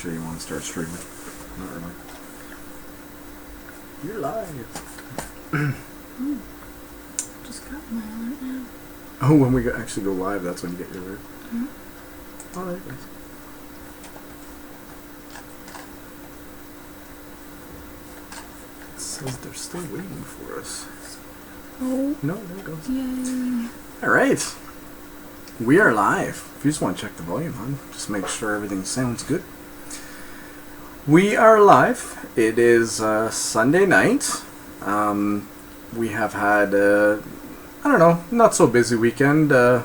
sure you want to start streaming. Not really. You're live. Just got my alert now. Oh, when we actually go live, that's when you get your alert. Mm-hmm. All right, guys. It says they're still waiting for us. Oh. No, there it goes. Yay. All right. We are live. If you just want to check the volume on, just make sure everything sounds good. We are live. It is Sunday night. We have had, I don't know, not so busy weekend. We're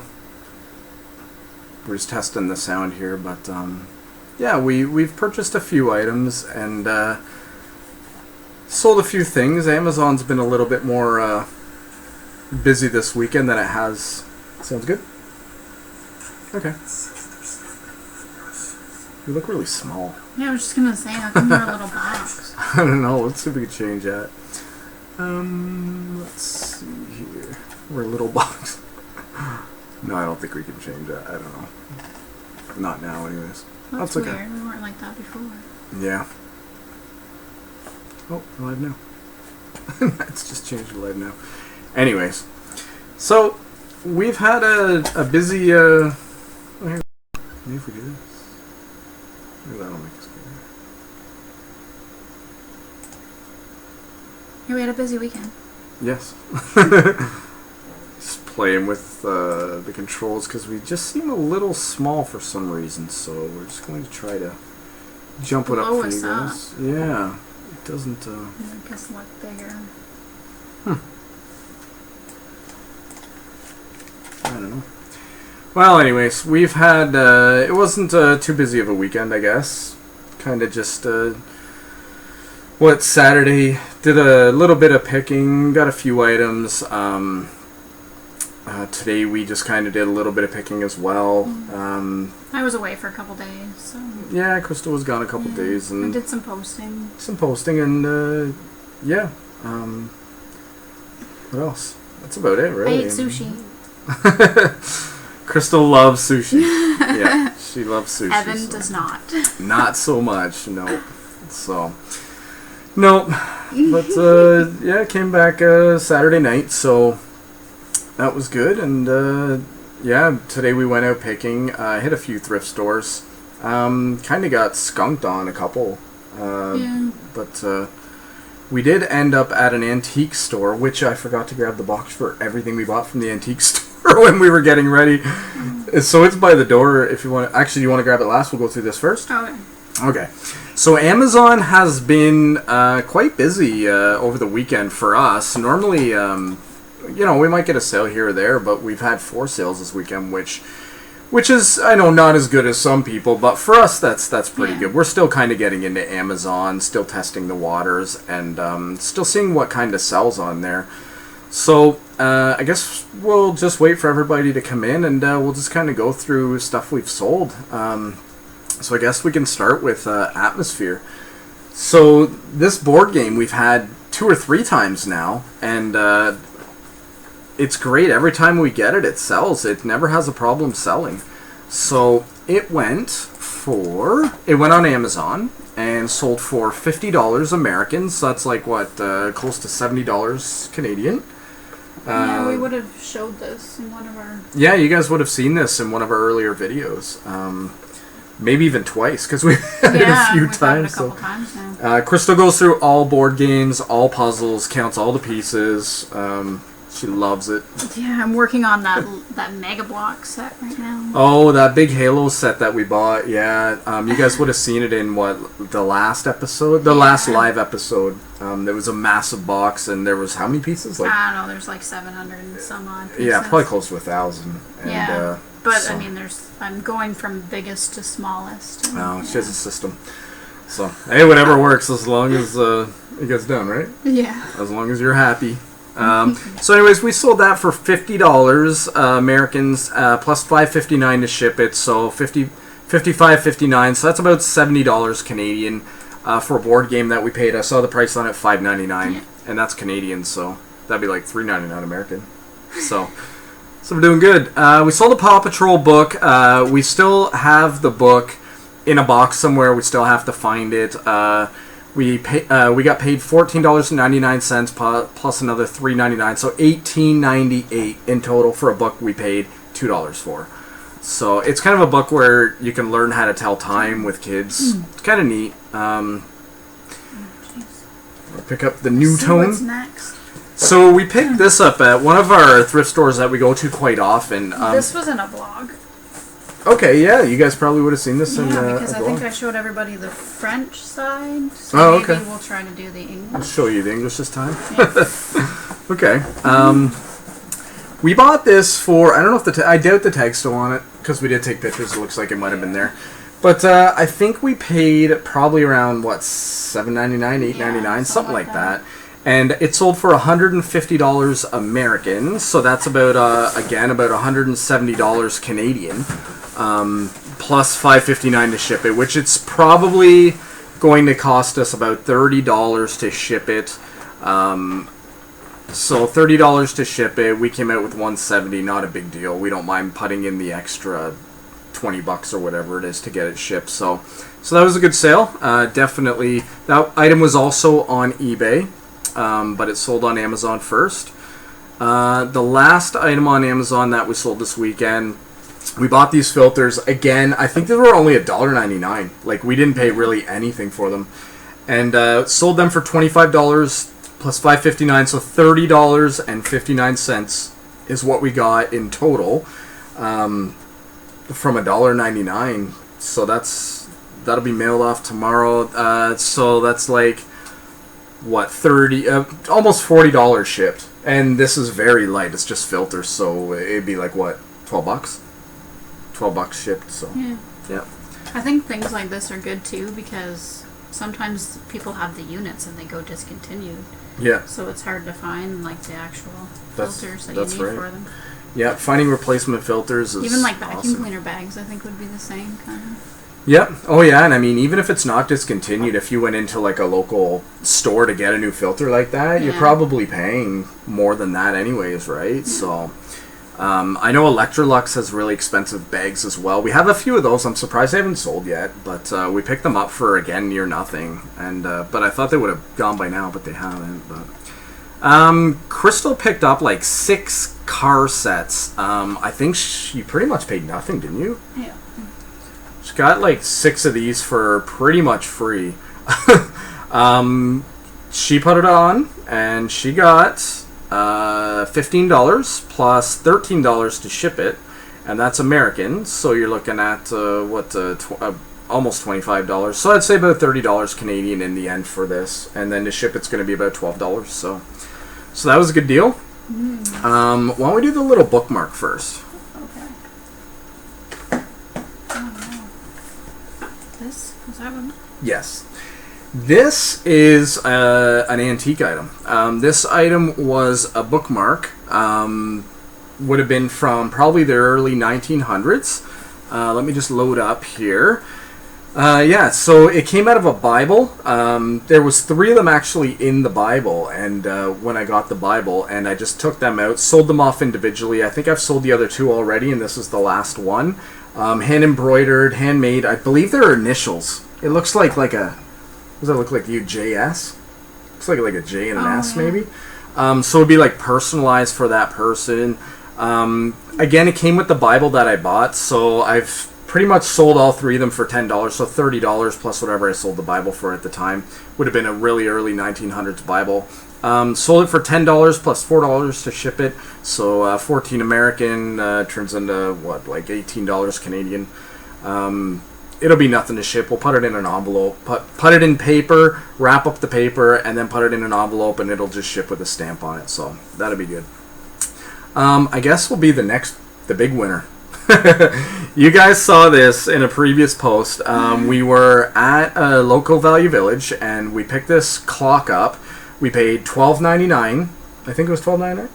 just testing the sound here, but yeah, we've purchased a few items and sold a few things. Amazon's been a little bit more busy this weekend than it has. Sounds good? Okay. You look really small. Yeah, I was just gonna say, how come you're a little box? I don't know. Let's see if we can change that. Let's see here. We're a little box. No, I don't think we can change that. I don't know. Not now, anyways. That's okay. Weird. We weren't like that before. Yeah. Oh, live now. It's just changed to live now. Anyways, so we've had a busy. Oh, here. Maybe if we do this. Maybe that'll make us good. Yeah, we had a busy weekend. Yes. Just playing with the controls because we just seem a little small for some reason, so we're just going to try to jump it up for you guys. Yeah, it doesn't. Make us look bigger. I don't know. Well, anyways, we've had. It wasn't too busy of a weekend, I guess. Kind of just. Saturday? Did a little bit of picking, got a few items. Today we just kind of did a little bit of picking as well. I was away for a couple days, so. Yeah, Crystal was gone a couple days, and I did some posting. and yeah. What else? That's about it, really. I ate sushi. Crystal loves sushi. Yeah, she loves sushi. Evan does not. Not so much, no. So. Nope. But, yeah, came back Saturday night, so that was good. And, yeah, today we went out picking. Hit a few thrift stores. Kind of got skunked on a couple. Yeah. But, we did end up at an antique store, which I forgot to grab the box for everything we bought from the antique store when we were getting ready. So it's by the door if you want to. Actually, you want to grab it last? We'll go through this first. Okay. Okay. So Amazon has been quite busy over the weekend for us. Normally, you know, we might get a sale here or there, but we've had 4 sales this weekend, which is, I know, not as good as some people, but for us, that's pretty good. We're still kind of getting into Amazon, still testing the waters, and still seeing what kind of sells on there. So I guess we'll just wait for everybody to come in, and we'll just kind of go through stuff we've sold. So I guess we can start with Atmosphere. So this board game we've had 2 or 3 times now, and it's great. Every time we get it, it sells. It never has a problem selling. So it went on Amazon and sold for $50 American. So that's like what, close to $70 Canadian. Yeah, we would have showed this in one of our... Yeah, you guys would have seen this in one of our earlier videos. Maybe even twice, because we've had it a few times. Had it a couple times now. Crystal goes through all board games, all puzzles, counts all the pieces. She loves it. Yeah, I'm working on that Mega Block set right now. Oh, that big Halo set that we bought. Yeah, you guys would have seen it in the last episode, last live episode. There was a massive box, and there was how many pieces? Like, I don't know. There's like 700 and some odd pieces. Yeah, probably close to 1,000. And, yeah, but so. I mean, I'm going from biggest to smallest. Oh, she has a system. So hey, whatever works as long as it gets done, right? Yeah. As long as you're happy. So anyways, we sold that for $50 Americans, plus $5.59 to ship it, so $55.59. So that's about $70 Canadian for a board game that we paid. I saw the price on it, $5.99, and that's Canadian, so that'd be like $3.99 American. So we're doing good. We sold a Paw Patrol book. We still have the book. in a box somewhere. We still have to find it. We got paid $14.99 plus another $3.99, so $18.98 in total for a book we paid $2 for. So it's kind of a book where you can learn how to tell time with kids. It's kind of neat. I'll pick up the New Tone. What's next? So we picked this up at one of our thrift stores that we go to quite often. This was in a vlog. Okay, yeah, you guys probably would have seen this in because a I vlog. think I showed everybody the French side. So maybe we'll try to do the English. I'll show you the English this time. Yeah. Okay. We bought this for, I don't know if I doubt the tag's still on it, because we did take pictures. It looks like it might have been there. But I think we paid probably around, what, $7.99, $8.99, something like that. And it sold for $150 American, so that's about, again, about $170 Canadian, plus $5.59 to ship it, which it's probably going to cost us about $30 to ship it. So $30 to ship it. We came out with $170, not a big deal. We don't mind putting in the extra $20 or whatever it is to get it shipped. So that was a good sale. Definitely. That item was also on eBay, but it sold on Amazon first. The last item on Amazon that we sold this weekend, we bought these filters. Again, I think they were only $1.99. Like, we didn't pay really anything for them. And sold them for $25 plus $5.59, so $30.59 is what we got in total from $1.99. So that'll be mailed off tomorrow. So that's like what, almost $40 shipped, and this is very light. It's just filters, so it'd be like what, $12? $12 shipped. So yeah. I think things like this are good too because sometimes people have the units and they go discontinued. Yeah. So it's hard to find like the actual filters that you need for them. Yeah, finding replacement filters is even like vacuum awesome. cleaner bags, I think would be the same kind of. Yeah. Oh yeah, and I mean, even if it's not discontinued, if you went into like a local store to get a new filter like that, you're probably paying more than that anyways, right? Yeah. So I know Electrolux has really expensive bags as well. We have a few of those. I'm surprised they haven't sold yet, but we picked them up for, again, near nothing. And but I thought they would have gone by now, but they haven't. But Crystal picked up like 6 car sets. I think she pretty much paid nothing, didn't you? Yeah. She got like 6 of these for pretty much free. She put it on, and she got $15 plus $13 to ship it, and that's American. So you're looking at almost $25. So I'd say about $30 Canadian in the end for this, and then to ship it's going to be about $12. So that was a good deal. Why don't we do the little bookmark first? Okay. Oh no. This is that one? Yes. This is an antique item. This item was a bookmark. Would have been from probably the early 1900s. Let me just load up here. Yeah, so it came out of a Bible. There was 3 of them actually in the Bible, and when I got the Bible, and I just took them out, sold them off individually. I think I've sold the other 2 already, and this is the last one. Hand embroidered, handmade. I believe they're initials. It looks like a... Does that look like you? JS? Looks like a J and an S, maybe. So it'd be like personalized for that person. Again, it came with the Bible that I bought, so I've pretty much sold all 3 of them for $10, so $30 plus whatever I sold the Bible for at the time. Would have been a really early 1900s Bible. Sold it for $10 plus $4 to ship it, so 14 American turns into what, like $18 Canadian. It'll be nothing to ship. We'll put it in an envelope, put it in paper, wrap up the paper, and then put it in an envelope, and it'll just ship with a stamp on it. So that'll be good. I guess we'll be the big winner. You guys saw this in a previous post. We were at a local Value Village, and we picked this clock up. We paid $12.99. I think it was $12.99.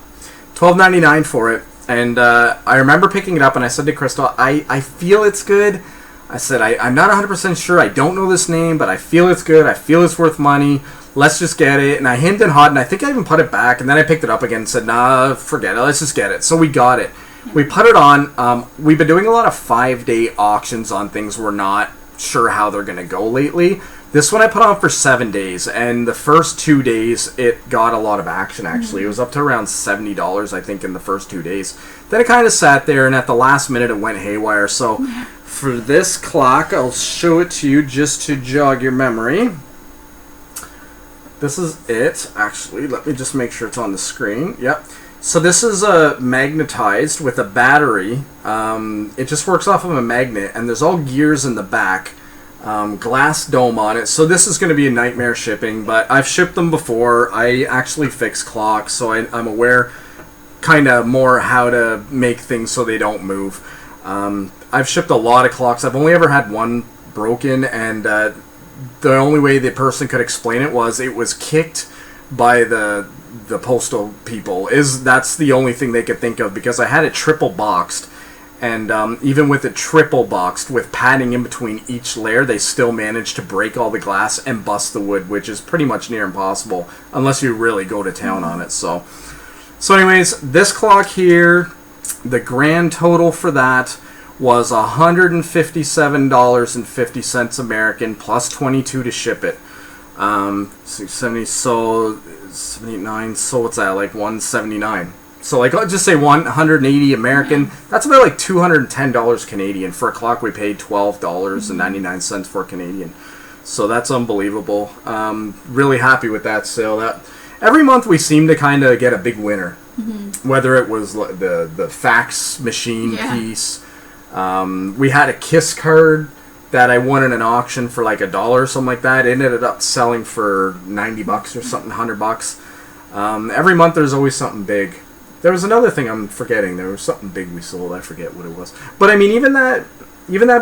$12.99 for it, and I remember picking it up, and I said to Crystal, I feel it's good. I said, I'm not 100% sure. I don't know this name, but I feel it's good. I feel it's worth money. Let's just get it. And I hemmed and hawed, and I think I even put it back. And then I picked it up again and said, nah, forget it. Let's just get it. So we got it. We put it on. We've been doing a lot of 5-day auctions on things we're not sure how they're going to go lately. This one I put on for 7 days, and the first 2 days it got a lot of action, actually. It was up to around $70, I think, in the first 2 days. Then it kind of sat there, and at the last minute it went haywire. So for this clock, I'll show it to you just to jog your memory. This is it, actually. Let me just make sure it's on the screen. Yep. So this is magnetized with a battery. It just works off of a magnet, and there's all gears in the back. Glass dome on it. So this is going to be a nightmare shipping, but I've shipped them before. I actually fix clocks, so I'm aware kind of more how to make things so they don't move. I've shipped a lot of clocks. I've only ever had one broken, and the only way the person could explain it was kicked by the postal people. That's the only thing they could think of, because I had it triple boxed. And even with it triple boxed, with padding in between each layer, they still managed to break all the glass and bust the wood, which is pretty much near impossible unless you really go to town on it. So anyways, this clock here, the grand total for that was $157.50 American plus 22 to ship it. 670, so 79. So what's that? Like 179. So, like, I'll just say 180 American. That's about like $210 Canadian. For a clock, we paid $12.99 for Canadian. So that's unbelievable. Really happy with that sale. Every month we seem to kind of get a big winner. Whether it was the fax machine piece. We had a KISS card that I won in an auction for like $1 or something like that. It ended up selling for $90 or something, $100. Every month there's always something big. There was another thing I'm forgetting. There was something big we sold. I forget what it was. But I mean, even that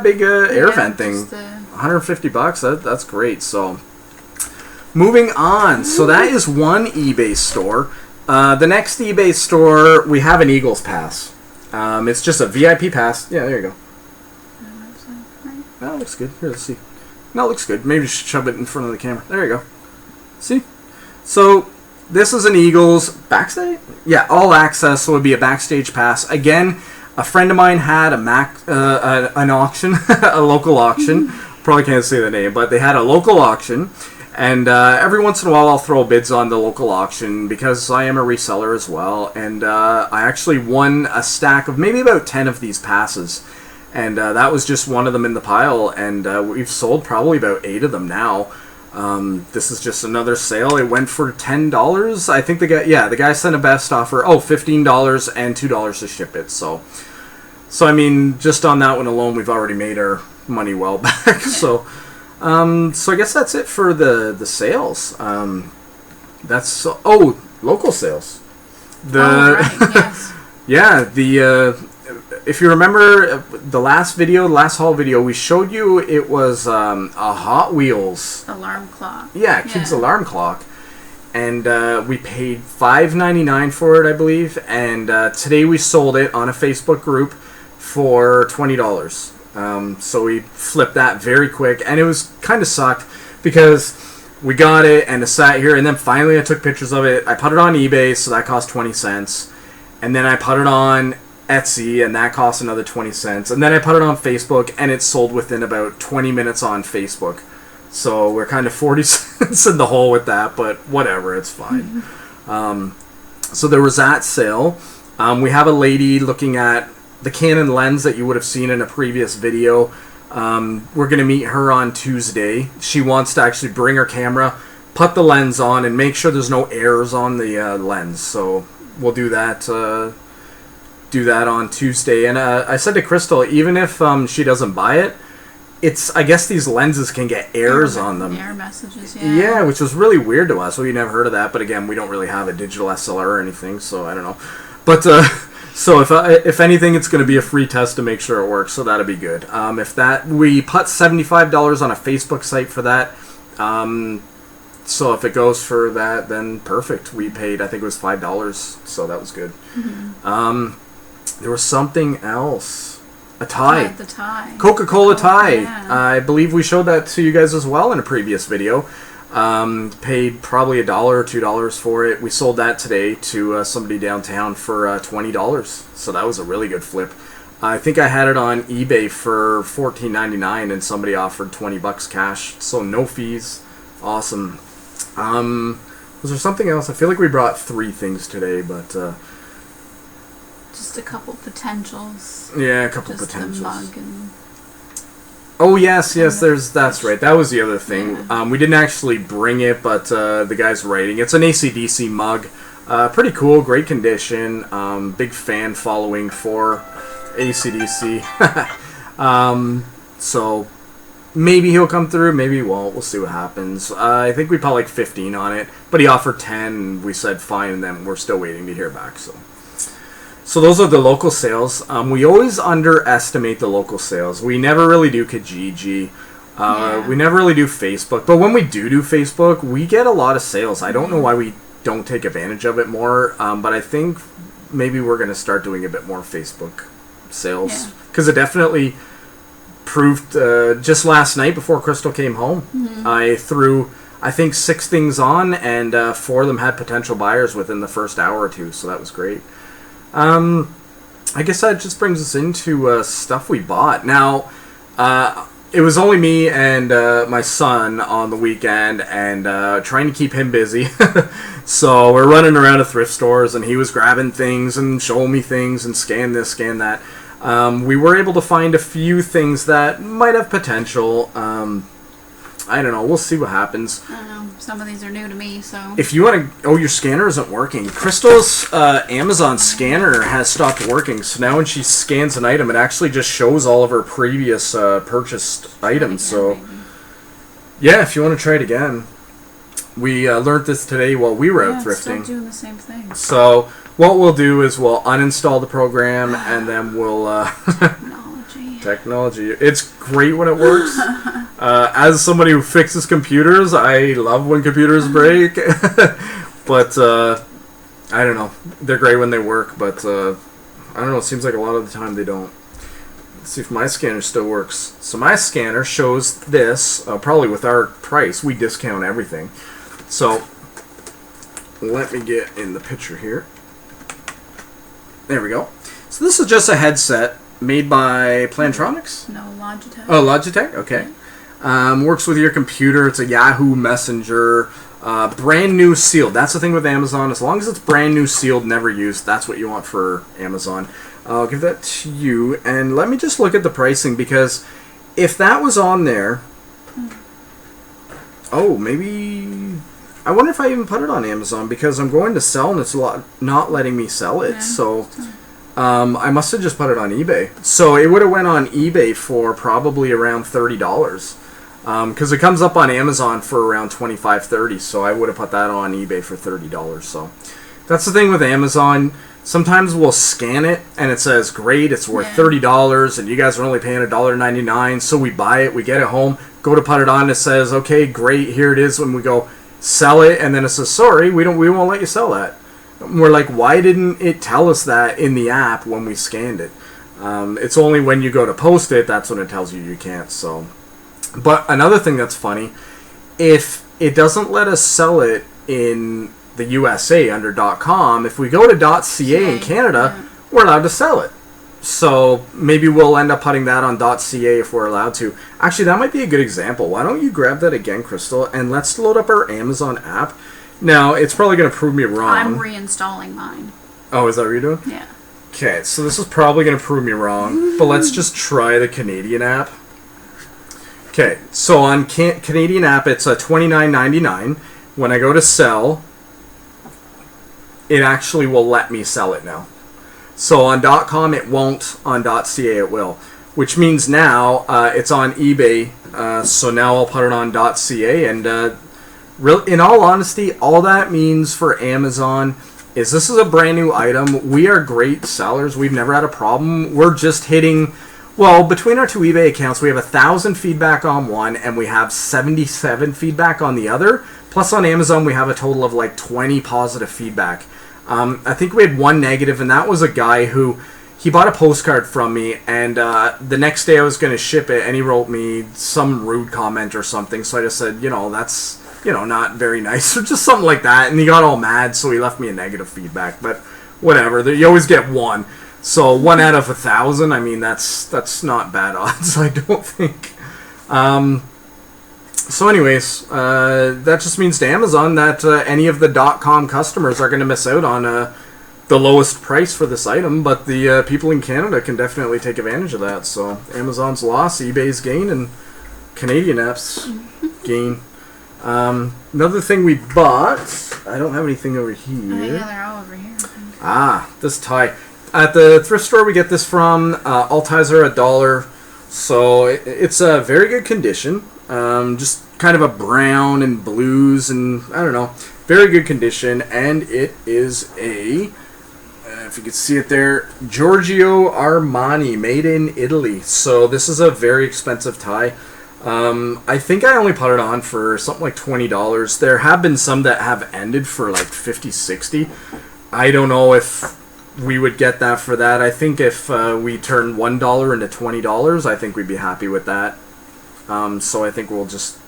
big air vent thing, $150. That's great. So moving on. So that is one eBay store. The next eBay store, we have an Eagles pass. It's just a VIP pass. Yeah, there you go. That looks good. Here, let's see. No, it looks good. Maybe you should shove it in front of the camera. There you go. See? So this is an Eagles backstage? Yeah, all access, so it would be a backstage pass. Again, a friend of mine had an auction, a local auction. Probably can't say the name, but they had a local auction. And every once in a while I'll throw bids on the local auction because I am a reseller as well. And I actually won a stack of maybe about 10 of these passes. And that was just one of them in the pile. And we've sold probably about 8 of them now. This is just another sale. It went for $10. I think the guy sent a best offer. Oh, $15 and $2 to ship it. So I mean, just on that one alone, we've already made our money well back. So I guess that's it for the sales. Local sales. Yes. Yeah, if you remember the last haul video, we showed you it was a Hot Wheels alarm clock. Yeah, kid's alarm clock. And we paid $5.99 for it, I believe. And today we sold it on a Facebook group for $20. So we flipped that very quick. And it was kind of sucked because we got it and it sat here. And then finally I took pictures of it. I put it on eBay, so that cost 20 cents. And then I put it on Etsy, and that cost another 20 cents. And then I put it on Facebook, and it sold within about 20 minutes on Facebook. So we're kind of 40 cents in the hole with that, but whatever, it's fine. So there was that sale. We have a lady looking at the Canon lens that you would have seen in a previous video. We're going to meet her on Tuesday. She wants to actually bring her camera, put the lens on, and make sure there's no errors on the lens. So we'll do that on Tuesday. And I said to Crystal, even if she doesn't buy it, I guess these lenses can get errors on them. Error messages, yeah. Yeah, which was really weird to us. We never heard of that, but again, we don't really have a digital SLR or anything, so I don't know. But so if anything, it's going to be a free test to make sure it works, so that'll be good. We put $75 on a Facebook site for that. So if it goes for that, then perfect. We paid, I think it was $5, so that was good. There was something else. A tie. The tie. Coca-Cola tie. Yeah. I believe we showed that to you guys as well in a previous video. Paid probably $1 or $2 for it. We sold that today to somebody downtown for $20. So that was a really good flip. I think I had it on eBay for $14.99 and somebody offered $20 cash, so no fees. Awesome. Was there something else? I feel like we brought 3 things today, but just a couple potentials. Yeah, a couple just potentials. The mug and oh yes, that's right. That was the other thing. Yeah. We didn't actually bring it, but the guy's writing. It's an AC/DC mug. Pretty cool, great condition. Big fan following for AC/DC. So maybe he'll come through, maybe he won't. We'll see what happens. I think we put like 15 on it, but he offered 10, and we said fine, and then we're still waiting to hear back. So those are the local sales. We always underestimate the local sales. We never really do Kijiji. We never really do Facebook. But when we do Facebook, we get a lot of sales. I don't know why we don't take advantage of it more, but I think maybe we're going to start doing a bit more Facebook sales. Because it definitely proved, just last night before Crystal came home, I threw, I think, 6 things on, and 4 of them had potential buyers within the first hour or 2, so that was great. I guess that just brings us into stuff we bought. Now, it was only me and my son on the weekend, and trying to keep him busy. So we're running around to thrift stores, and he was grabbing things and showing me things and scan this, scan that. We were able to find a few things that might have potential. I don't know. We'll see what happens. I don't know. Some of these are new to me, so... If you want to... Oh, your scanner isn't working. Crystal's Amazon scanner has stopped working, so now when she scans an item, it actually just shows all of her previous purchased items. So, yeah, if you want to try it again. We learned this today while we were out thrifting. It's still doing the same thing. So, what we'll do is we'll uninstall the program, and then we'll... Technology. It's great when it works. As somebody who fixes computers, I love when computers break. But, I don't know. They're great when they work, but, I don't know. It seems like a lot of the time they don't. Let's see if my scanner still works. So my scanner shows this, probably with our price. We discount everything. So, let me get in the picture here. There we go. So this is just a headset made by Plantronics? No, Logitech. Oh, Logitech? Okay. Works with your computer. It's a Yahoo Messenger. Brand new sealed. That's the thing with Amazon. As long as it's brand new sealed, never used, that's what you want for Amazon. I'll give that to you. And let me just look at the pricing, because if that was on there... Oh, maybe... I wonder if I even put it on Amazon, because I'm going to sell and it's not letting me sell it. So... I must have just put it on eBay. So it would have went on eBay for probably around $30. Because it comes up on Amazon for around $25-30. So I would have put that on eBay for $30. So that's the thing with Amazon. Sometimes we'll scan it and it says, great, it's worth $30 and you guys are only paying $1.99. So we buy it, we get it home, go to put it on, it says, okay, great, here it is. When we go sell it, and then it says, sorry, we won't let you sell that. We're like, why didn't it tell us that in the app when we scanned it? It's only when you go to post it, that's when it tells you can't. So, but another thing that's funny, if it doesn't let us sell it in the USA under .com, if we go to .ca in Canada, we're allowed to sell it. So maybe we'll end up putting that on .ca if we're allowed to. Actually, that might be a good example. Why don't you grab that again, Crystal, and let's load up our Amazon app. Now, it's probably going to prove me wrong. I'm reinstalling mine. Oh, is that what you're doing? Yeah. Okay, so this is probably going to prove me wrong, but let's just try the Canadian app. Okay, so on Canadian app, it's $29.99. When I go to sell, it actually will let me sell it now. So on .com, it won't. On .ca, it will. Which means now it's on eBay, so now I'll put it on .ca, and... in all honesty, all that means for Amazon is this is a brand new item. We are great sellers. We've never had a problem. We're just hitting, well, between our 2 eBay accounts, we have 1,000 feedback on one, and we have 77 feedback on the other. Plus on Amazon, we have a total of like 20 positive feedback. I think we had 1 negative, and that was a guy who, he bought a postcard from me, and the next day I was going to ship it, and he wrote me some rude comment or something. So I just said, that's... not very nice, or just something like that, and he got all mad, so he left me a negative feedback, but whatever, you always get 1. So 1 out of 1,000. I mean, that's not bad odds. I don't think. So anyways, that just means to Amazon that any of the .com customers are going to miss out on the lowest price for this item, but the people in Canada can definitely take advantage of that. So Amazon's loss, eBay's gain, and Canadian app's gain. Another thing we bought, I don't have anything over here. Yeah, they're all over here. This tie. At the thrift store we get this from, all ties are $1. So it's a very good condition. Just kind of a brown and blues and, I don't know, very good condition. And it is a, if you can see it there, Giorgio Armani, made in Italy. So this is a very expensive tie. I think I only put it on for something like $20. There have been some that have ended for like $50, $60. I don't know if we would get that for that. I think if we turn $1 into $20, I think we'd be happy with that. So I think we'll just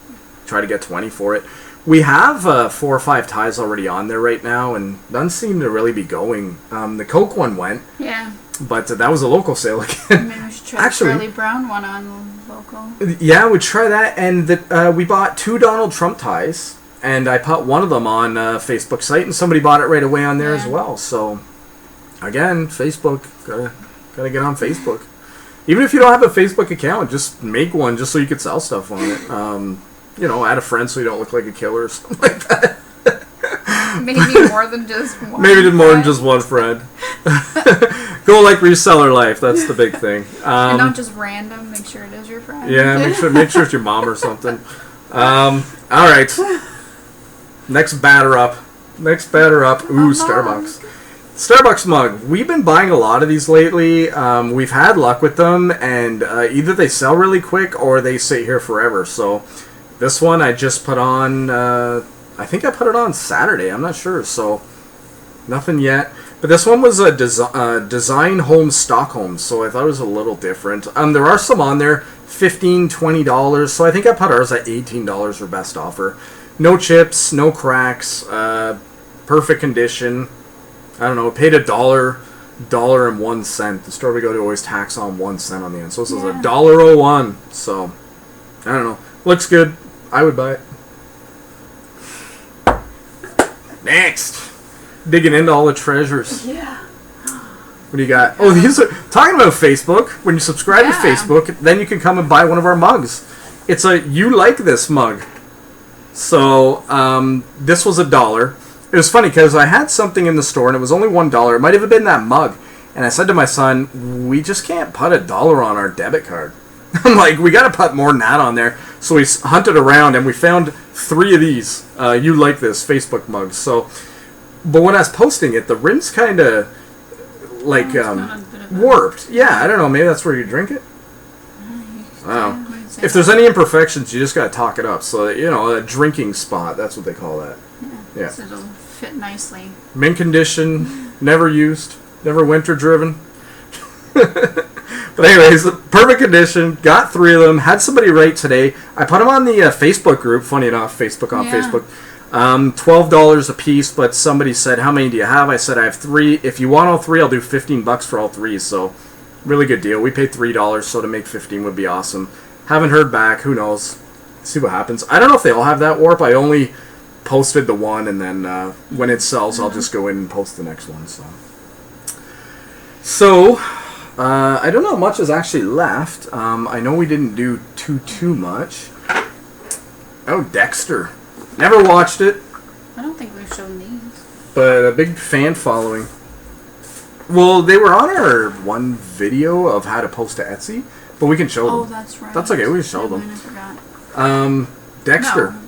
try to get 20 for it. We have 4 or 5 ties already on there right now, and none seem to really be going. The Coke one went. Yeah. But that was a local sale again. Maybe we should try the Charlie Brown one on local. Yeah, we'd try that. And we bought 2 Donald Trump ties, and I put one of them on Facebook site, and somebody bought it right away on there as well. So, again, Facebook, gotta get on Facebook. Even if you don't have a Facebook account, just make one just so you could sell stuff on it. You know, add a friend so you don't look like a killer or something like that. Maybe more than just one. Maybe more than just one friend. Go like Reseller Life. That's the big thing. And not just random. Make sure it is your friend. Yeah, make sure it's your mom or something. All right. Next batter up. Ooh, Starbucks. Starbucks mug. We've been buying a lot of these lately. We've had luck with them, and either they sell really quick or they sit here forever. So this one I just put on. I think I put it on Saturday. I'm not sure. So nothing yet. But this one was a Design Home Stockholm, so I thought it was a little different. There are some on there, $15, $20. So I think I put ours at $18 for best offer. No chips, no cracks, perfect condition. I don't know, paid $1.01. The store we go to always tax on 1 cent on the end. So this is $1.01. So, I don't know. Looks good. I would buy it. Next. Digging into all the treasures. Yeah. What do you got? Oh, these are talking about Facebook. When you subscribe to Facebook, then you can come and buy one of our mugs. It's a You Like This mug. So, this was $1. It was funny because I had something in the store and it was only $1. It might have been that mug. And I said to my son, we just can't put $1 on our debit card. I'm like, we got to put more than that on there. So we hunted around and we found 3 of these You Like This Facebook mugs. So, but when I was posting it, the rim's kind of like warped. Yeah, I don't know. Maybe that's where you drink it. Wow. If there's any imperfections, you just got to talk it up. So, you know, a drinking spot. That's what they call that. Yeah. So it'll fit nicely. Mint condition, never used, never winter driven. But anyways, perfect condition. Got 3 of them. Had somebody write today. I put them on the Facebook group. Funny enough, Facebook on Facebook. $12 a piece, but somebody said, how many do you have? I said, I have 3. If you want all 3, I'll do $15 for all 3. So, really good deal. We paid $3, so to make 15 would be awesome. Haven't heard back. Who knows? See what happens. I don't know if they all have that warp. I only posted the one, and then when it sells, I'll just go in and post the next one. So I don't know how much is actually left. I know we didn't do too much. Oh, Dexter. Never watched it. I don't think we've shown these. But a big fan following. Well, they were on our one video of how to post to Etsy, but we can show them. Oh, that's right. That's okay, we can show them. I forgot. Dexter. No.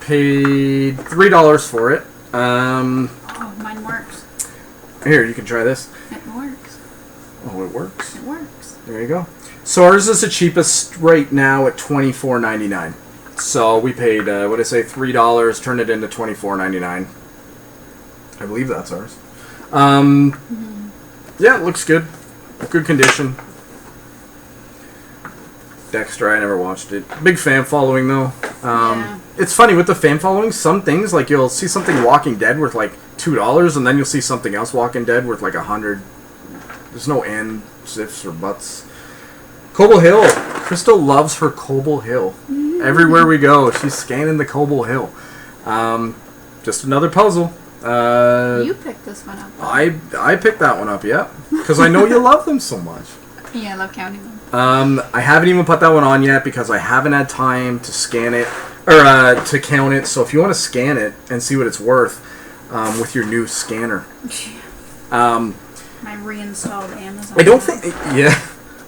Paid $3 for it. Oh, mine works. Here, you can try this. It works. Oh, it works. It works. There you go. So ours is the cheapest right now at $24.99. So we paid, what did I say, $3, turned it into $24.99. I believe that's ours. Yeah, it looks good. Good condition. Dexter, I never watched it. Big fan following though. It's funny with the fan following, some things, like you'll see something Walking Dead worth like $2, and then you'll see something else Walking Dead worth like $100. There's no ands, ifs, or buts. Cobble Hill. Crystal loves her Cobble Hill. Everywhere we go, she's scanning the Cobble Hill. Just another puzzle. You picked this one up. I picked that one up, yeah. Because I know you love them so much. Yeah, I love counting them. I haven't even put that one on yet because I haven't had time to scan it, or to count it. So if you want to scan it and see what it's worth with your new scanner. My reinstalled Amazon. I don't think, yeah.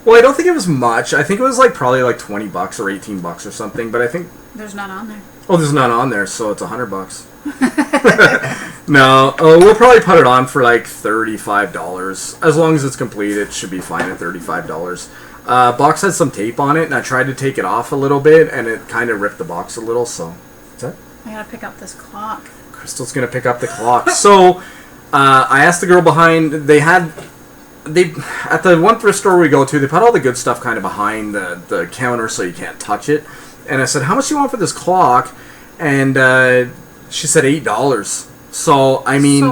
Well, I don't think it was much. I think it was probably like $20 or $18 or something. But I think there's none on there. Oh, there's none on there, so it's $100. No, we'll probably put it on for like $35. As long as it's complete, it should be fine at $35. Box has some tape on it, and I tried to take it off a little bit, and it kind of ripped the box a little. So, what's that? I gotta pick up this clock. Crystal's gonna pick up the clock. So, I asked the girl behind. They at the one thrift store we go to, they put all the good stuff kind of behind the counter, so you can't touch it. And I said, "How much do you want for this clock?" And she said $8. So I mean,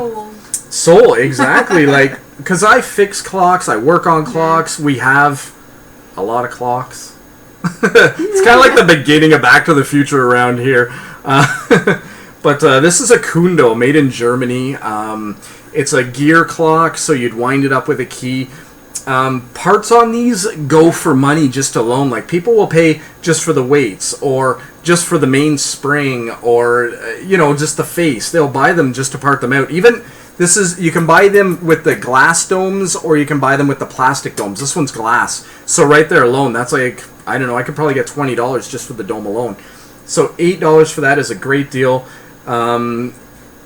sold exactly. Because I fix clocks, I work on clocks. We have a lot of clocks. It's kind of like the beginning of Back to the Future around here. But this is a Kundo, made in Germany. It's a gear clock, so you'd wind it up with a key. Parts on these go for money just alone. Like, people will pay just for the weights, or just for the main spring, or just the face. They'll buy them just to part them out. Even you can buy them with the glass domes, or you can buy them with the plastic domes. This one's glass, so right there alone, that's like, I don't know, I could probably get $20 just for the dome alone. So $8 for that is a great deal.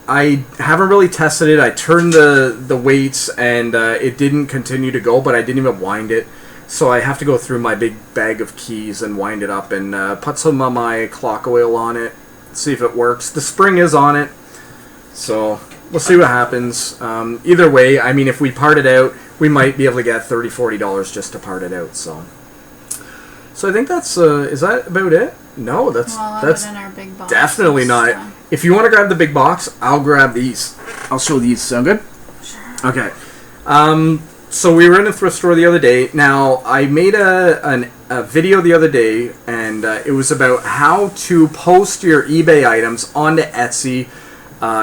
I haven't really tested it. I turned the weights, and it didn't continue to go, but I didn't even wind it. So I have to go through my big bag of keys and wind it up, and put some of my clock oil on it, see if it works. The spring is on it, so we'll see what happens. Either way, I mean, if we part it out, we might be able to get $30, $40 just to part it out. So I think that's is that about it? No, that's in our big box definitely not. If you want to grab the big box, I'll grab these. I'll show these. Sound good? Sure. Okay. So we were in a thrift store the other day. Now, I made a video the other day, and it was about how to post your eBay items onto Etsy.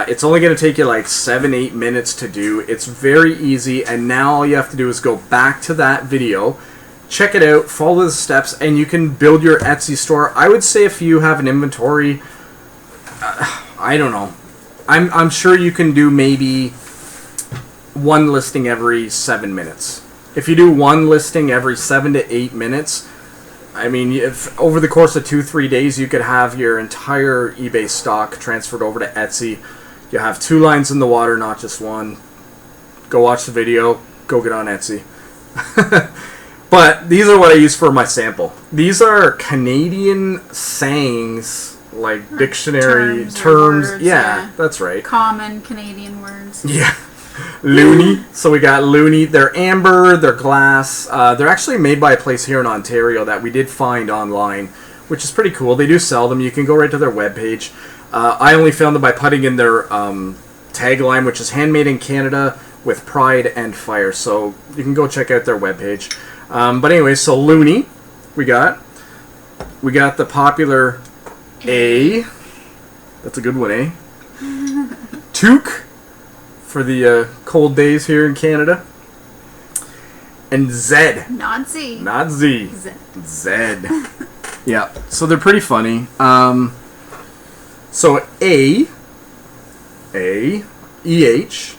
It's only going to take you like 7-8 minutes to do. It's very easy, and now all you have to do is go back to that video, check it out, follow the steps, and you can build your Etsy store. I would say if you have an inventory, I don't know. I'm sure you can do maybe one listing every 7 minutes. If you do one listing every 7 to 8 minutes, I mean, if over the course of 2-3 days you could have your entire eBay stock transferred over to Etsy. You have 2 lines in the water, not just one. Go watch the video. Go get on Etsy. But these are what I use for my sample. These are Canadian sayings, like dictionary terms. Words, yeah, that's right. Common Canadian words. Yeah. Loony. So we got loony. They're amber. They're glass. They're actually made by a place here in Ontario that we did find online, which is pretty cool. They do sell them. You can go right to their webpage. I only found them by putting in their tagline, which is handmade in Canada with pride and fire. So you can go check out their webpage. But anyway, so loony, we got the popular A. That's a good one, eh? Toque for the cold days here in Canada. And Z. Not Z. Not Z. Z. Z. Yeah. So they're pretty funny. So A, EH,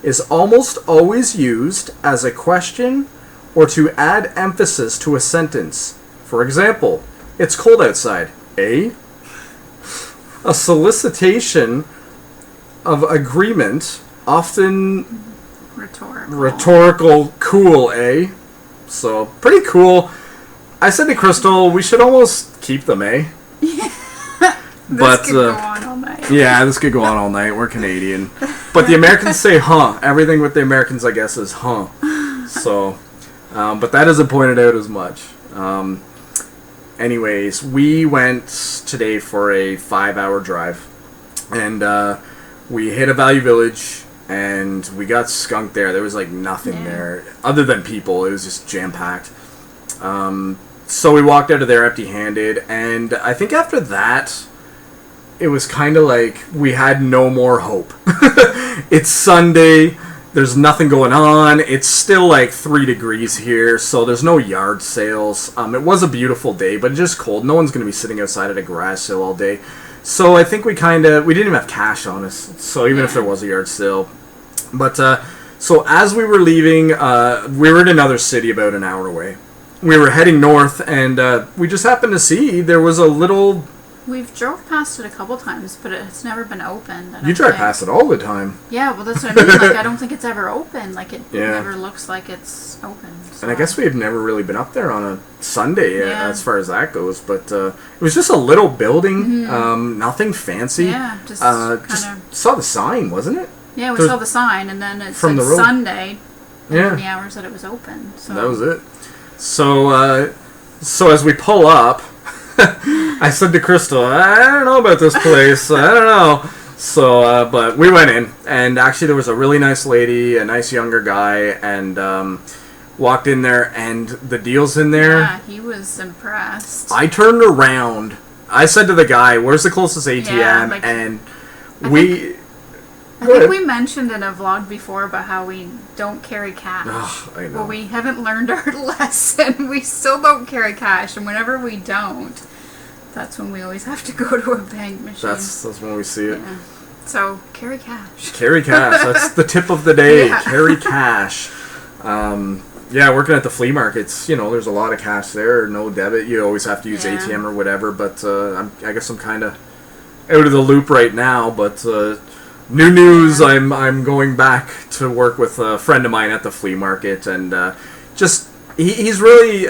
is almost always used as a question or to add emphasis to a sentence. For example, it's cold outside. A solicitation of agreement, often rhetorical, cool, eh? So, pretty cool. I said to Crystal, we should almost keep them, eh? This could go on all night. Yeah, this could go on all night. We're Canadian. But the Americans say, huh. Everything with the Americans, I guess, is huh. So, but that isn't pointed out as much. Anyways, we went today for a 5-hour drive. And we hit a Value Village. and we got skunked there. There was like nothing there other than people. It was just jam-packed. So we walked out of there empty-handed, and I think after that, it was kind of like we had no more hope. It's Sunday. There's nothing going on. It's still like 3 degrees here, so there's no yard sales. It was a beautiful day, but just cold. No one's going to be sitting outside at a garage sale all day. So I think we didn't even have cash on us, so even if there was a yard sale. But, so as we were leaving, we were in another city about an hour away. We were heading north, and we just happened to see there was a little... We've drove past it a couple times, but it's never been opened. You drive past it all the time. Yeah, well, that's what I mean. Like, I don't think it's ever open. Like, it never looks like it's open. So. And I guess we've never really been up there on a Sunday as far as that goes. But it was just a little building, nothing fancy. Yeah, just saw the sign, wasn't it? Yeah, we saw the sign, and then it said Sunday, and the hours that it was open. So that was it. So as we pull up, I said to Crystal, I don't know about this place. I don't know. So, but we went in, and actually there was a really nice lady, a nice younger guy, and walked in there, and the deals in there. Yeah, he was impressed. I turned around. I said to the guy, "Where's the closest ATM?" Yeah, and I think we mentioned in a vlog before about how we don't carry cash. Oh, I know. Well, we haven't learned our lesson. We still don't carry cash, and whenever we don't, that's when we always have to go to a bank machine. That's when we see it. Yeah. So, carry cash. Carry cash. That's the tip of the day. Yeah. Carry cash. Working at the flea markets, there's a lot of cash there. No debit. You always have to use ATM or whatever, but I guess I'm kind of out of the loop right now, but... new news, I'm going back to work with a friend of mine at the flea market, and he's really,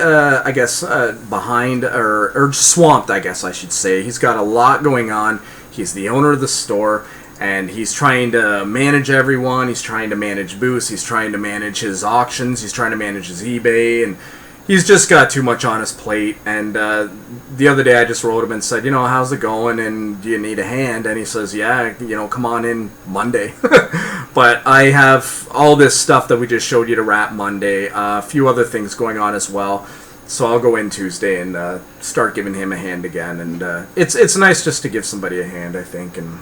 behind, or swamped, I guess I should say. He's got a lot going on. He's the owner of the store, and he's trying to manage everyone. He's trying to manage booths. He's trying to manage his auctions. He's trying to manage his eBay, and he's just got too much on his plate. And the other day I just wrote him and said, how's it going, and do you need a hand? And he says, yeah, come on in Monday. But I have all this stuff that we just showed you to wrap Monday, a few other things going on as well. So I'll go in Tuesday and start giving him a hand again. And it's nice just to give somebody a hand, I think. And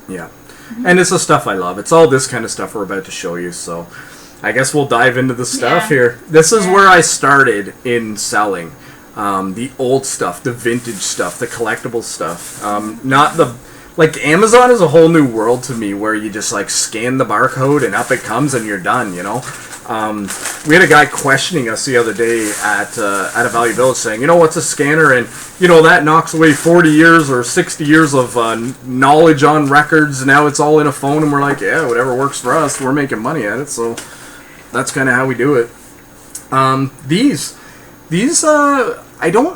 yeah. Mm-hmm. And it's the stuff I love. It's all this kind of stuff we're about to show you, so... I guess we'll dive into the stuff here. This is where I started in selling. The old stuff, the vintage stuff, the collectible stuff. Not the... Like, Amazon is a whole new world to me where you just, scan the barcode and up it comes and you're done, We had a guy questioning us the other day at a Value Village saying, what's a scanner? And, that knocks away 40 years or 60 years of knowledge on records. Now it's all in a phone, and we're like, yeah, whatever works for us. We're making money at it, so... That's kind of how we do it.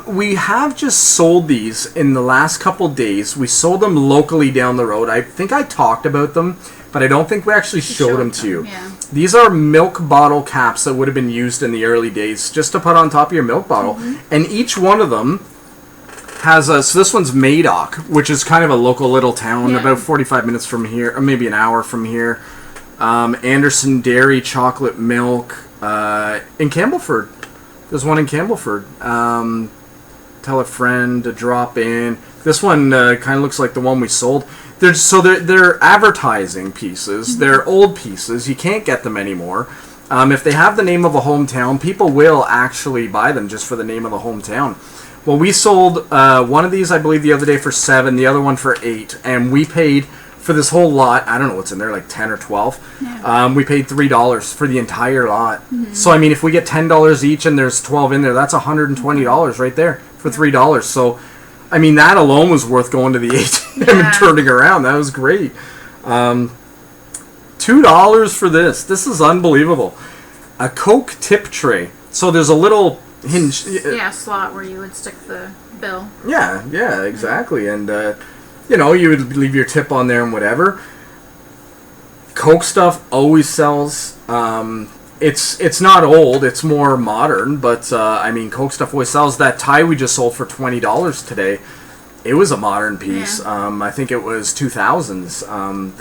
We have just sold these in the last couple days. We sold them locally down the road. I think I talked about them, but I don't think we actually showed them to you. Yeah. These are milk bottle caps that would have been used in the early days just to put on top of your milk bottle. Mm-hmm. And each one of them has so this one's Madoc, which is kind of a local little town, about 45 minutes from here, or maybe an hour from here. Anderson Dairy Chocolate Milk in Campbellford. There's one in Campbellford. Tell a friend to drop in. This one kind of looks like the one we sold. They're advertising pieces. Mm-hmm. They're old pieces. You can't get them anymore. If they have the name of a hometown, people will actually buy them just for the name of the hometown. Well, we sold one of these, I believe, the other day for $7, the other one for $8, and we paid... For this whole lot, I don't know what's in there, like 10 or 12. Yeah. We paid $3 for the entire lot. Mm-hmm. So, I mean, if we get $10 each and there's 12 in there, that's $120 right there for $3. So, I mean, that alone was worth going to the ATM and turning around. That was great. $2 for this. This is unbelievable. A Coke tip tray. So there's a little hinge. Slot where you would stick the bill. Yeah, exactly. And... you would leave your tip on there and whatever. Coke stuff always sells. It's not old, it's more modern, but Coke stuff always sells. That tie we just sold for $20 today, it was a modern piece. I think it was 2000s,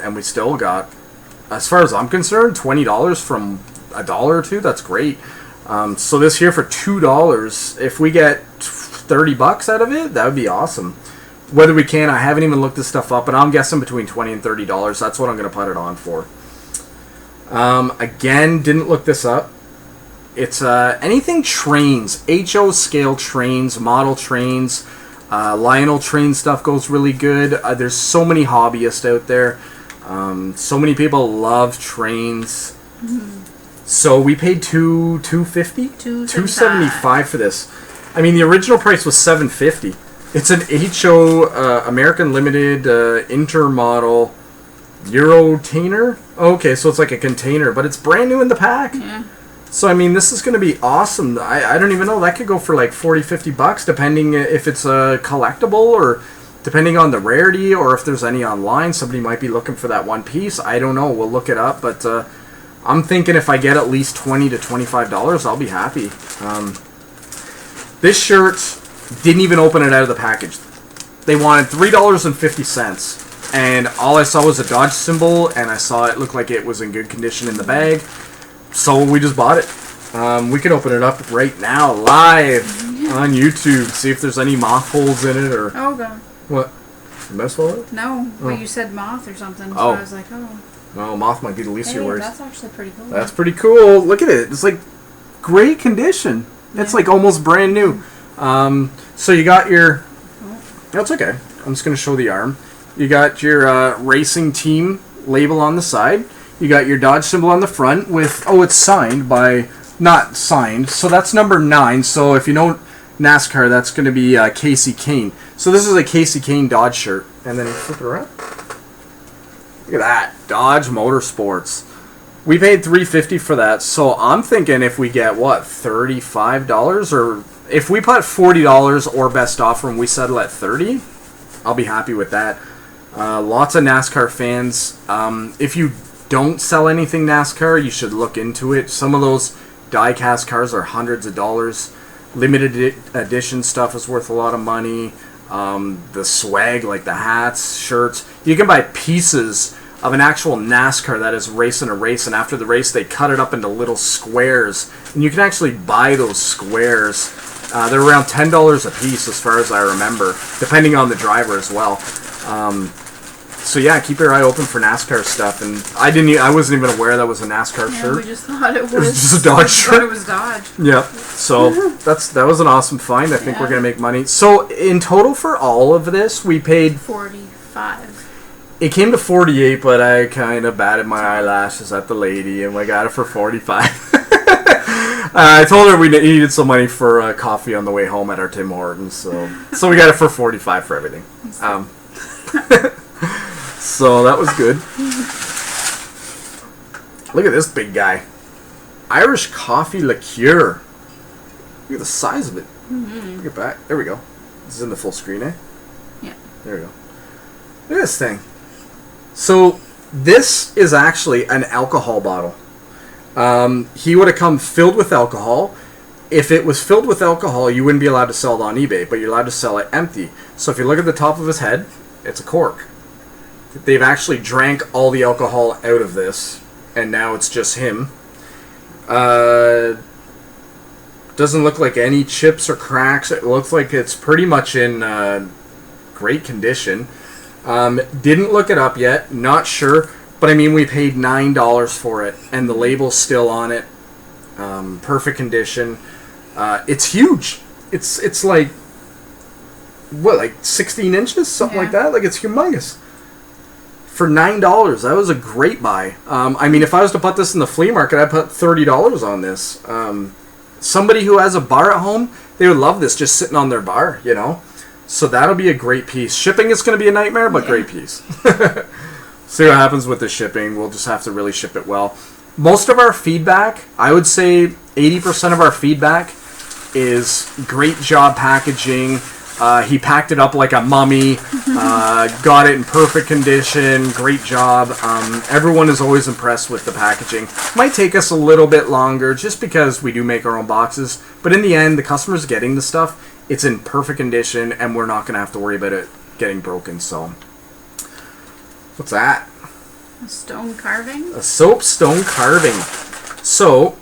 and we still got as far as I'm concerned, $20 from $1 or $2, that's great. So this here for $2, if we get $30 out of it, that would be awesome. Whether we can, I haven't even looked this stuff up, but I'm guessing between $20 and $30. That's what I'm going to put it on for. Again, didn't look this up. It's anything trains, HO scale trains, model trains, Lionel train stuff goes really good. There's so many hobbyists out there. So many people love trains. Mm-hmm. So we paid $250, $275 for this. I mean, the original price was $750. It's an HO American Limited Intermodel Eurotainer. Okay, so it's like a container, but it's brand new in the pack. Yeah. So I mean, this is going to be awesome. I don't even know. That could go for like $40-$50, depending if it's a collectible or depending on the rarity, or if there's any online. Somebody might be looking for that one piece. I don't know. We'll look it up, but I'm thinking if I get at least $20 to $25, I'll be happy. This shirt didn't even open it out of the package. They wanted $3.50, and all I saw was a Dodge symbol, and I saw it looked like it was in good condition in the bag, so we just bought it. We can open it up right now, live on YouTube, see if there's any moth holes in it, or... Oh, God. What? Mess with it? No, but you said moth or something, so I was like, oh... No, moth might be the least of your worries. That's actually pretty cool. That's pretty cool. Look at it. It's like great condition. Yeah. It's like almost brand new. So you got your... That's okay. I'm just going to show the arm. You got your racing team label on the side. You got your Dodge symbol on the front with... Oh, it's signed by... Not signed. So that's number 9. So if you know NASCAR, that's going to be Casey Kane. So this is a Casey Kane Dodge shirt. And then flip it around. Look at that. Dodge Motorsports. We paid $350 for that, so I'm thinking if we get, what, $35? Or if we put $40 or best offer and we settle at $30, I'll be happy with that. Lots of NASCAR fans. If you don't sell anything NASCAR, you should look into it. Some of those die-cast cars are hundreds of dollars. Limited edition stuff is worth a lot of money. The swag, like the hats, shirts. You can buy pieces of an actual NASCAR that is racing a race, and after the race they cut it up into little squares, and you can actually buy those squares. They're around $10 a piece as far as I remember, depending on the driver as well. So yeah, keep your eye open for NASCAR stuff. And I wasn't even aware that was a NASCAR shirt. We just thought it was just a Dodge shirt. Thought it was Dodge. Yeah. So that was an awesome find. I think we're gonna make money. So in total for all of this, we paid $45. It came to 48, but I kind of batted my eyelashes at the lady, and we got it for 45. I told her we needed some money for coffee on the way home at our Tim Hortons, so we got it for 45 for everything. So that was good. Look at this big guy. Irish coffee liqueur. Look at the size of it. Mm-hmm. Look at that. There we go. This is in the full screen, eh? Yeah. There we go. Look at this thing. So this is actually an alcohol bottle. He would have come filled with alcohol. If it was filled with alcohol, you wouldn't be allowed to sell it on eBay, but you're allowed to sell it empty. So if you look at the top of his head, it's a cork. They've actually drank all the alcohol out of this, and now it's just him. Doesn't look like any chips or cracks. It looks like it's pretty much in great condition. Didn't look it up yet. Not sure. But I mean, we paid $9 for it, and the label's still on it. Perfect condition. It's huge. It's like, what, like 16 inches? Something like that? Like, it's humongous. For $9, that was a great buy. I mean, if I was to put this in the flea market, I'd put $30 on this. Somebody who has a bar at home, they would love this just sitting on their bar, you know? So that'll be a great piece. Shipping is going to be a nightmare, but great piece. See what happens with the shipping. We'll just have to really ship it well. Most of our feedback, I would say 80% of our feedback is great job packaging. He packed it up like a mummy, got it in perfect condition, great job. Everyone is always impressed with the packaging. Might take us a little bit longer just because we do make our own boxes, but in the end, the customer's getting the stuff. It's in perfect condition, and we're not going to have to worry about it getting broken. So, what's that? A stone carving? A soapstone carving. So,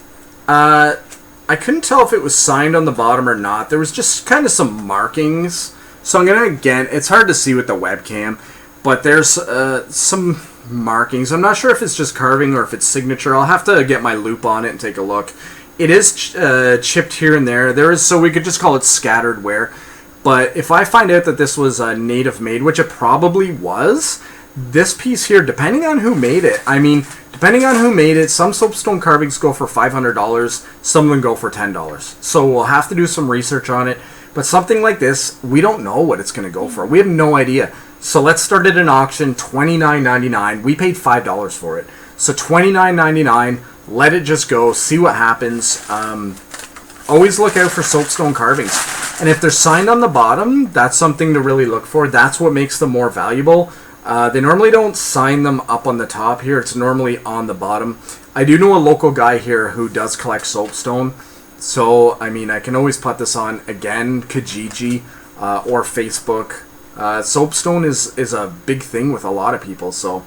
I couldn't tell if it was signed on the bottom or not. There was just kind of some markings. So I'm going to, again, it's hard to see with the webcam, but there's some markings. I'm not sure if it's just carving or if it's signature. I'll have to get my loop on it and take a look. It is chipped here and there. There is, so we could just call it scattered wear. But if I find out that this was native made, which it probably was, this piece here, depending on who made it, I mean, depending on who made it, some soapstone carvings go for $500, some of them go for $10. So we'll have to do some research on it. But something like this, we don't know what it's going to go for. We have no idea. So let's start at an auction, $29.99. We paid $5 for it. So $29.99, let it just go, see what happens. Always look out for soapstone carvings. And if they're signed on the bottom, that's something to really look for. That's what makes them more valuable. They normally don't sign them up on the top here. It's normally on the bottom. I do know a local guy here who does collect soapstone. So, I mean, I can always put this on, again, Kijiji or Facebook. Soapstone is a big thing with a lot of people. So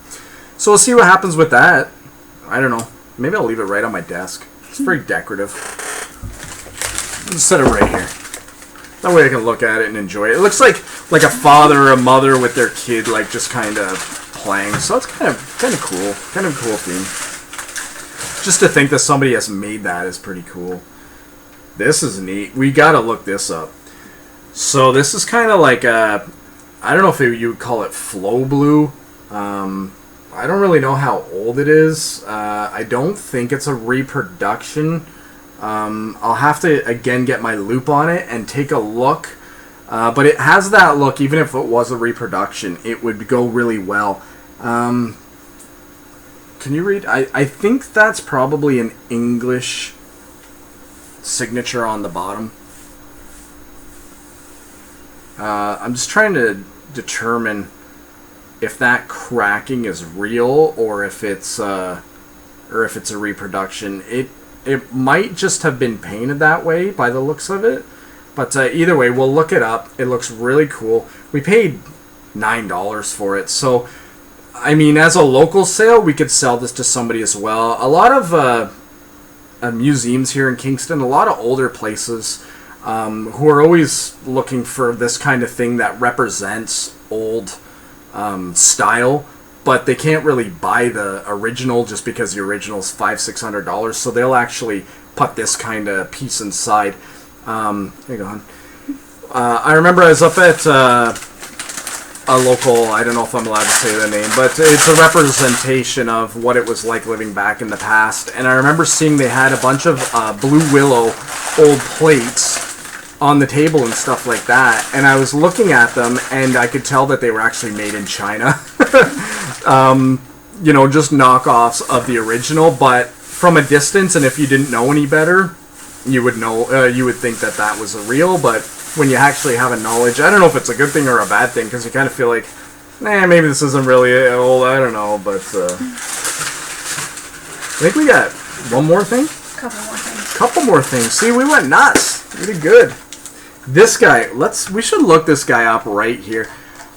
we'll see what happens with that. I don't know. Maybe I'll leave it right on my desk. It's very decorative. Just set it right here. That way I can look at it and enjoy it. It looks like a father or a mother with their kid, like just kind of playing. So it's kind of cool. Kind of a cool theme. Just to think that somebody has made that is pretty cool. This is neat. We gotta look this up. So this is kind of like a, I don't know if you would call it flow blue. I don't really know how old it is. I don't think it's a reproduction. I'll have to, again, get my loop on it and take a look. But it has that look, even if it was a reproduction, it would go really well. Can you read? I think that's probably an English signature on the bottom. I'm just trying to determine if that cracking is real or if it's a reproduction. It might just have been painted that way by the looks of it. But either way, we'll look it up. It looks really cool. We paid $9 for it. So, I mean, as a local sale, we could sell this to somebody as well. A lot of museums here in Kingston, a lot of older places who are always looking for this kind of thing that represents old style, but they can't really buy the original just because the original is $500-600. So they'll actually put this kind of piece inside. Here you go, hon. I remember I was up at a local, I don't know if I'm allowed to say the name, but it's a representation of what it was like living back in the past. And I remember seeing they had a bunch of Blue Willow old plates on the table and stuff like that, and I was looking at them and I could tell that they were actually made in China. You know, just knockoffs of the original, but from a distance, and if you didn't know any better, you would know, you would think that that was a real, but when you actually have a knowledge, I don't know if it's a good thing or a bad thing, because you kind of feel like, nah, maybe this isn't really old, I don't know, but I think we got one more thing? Couple more things. See, we went nuts. We did good. This guy, we should look this guy up right here.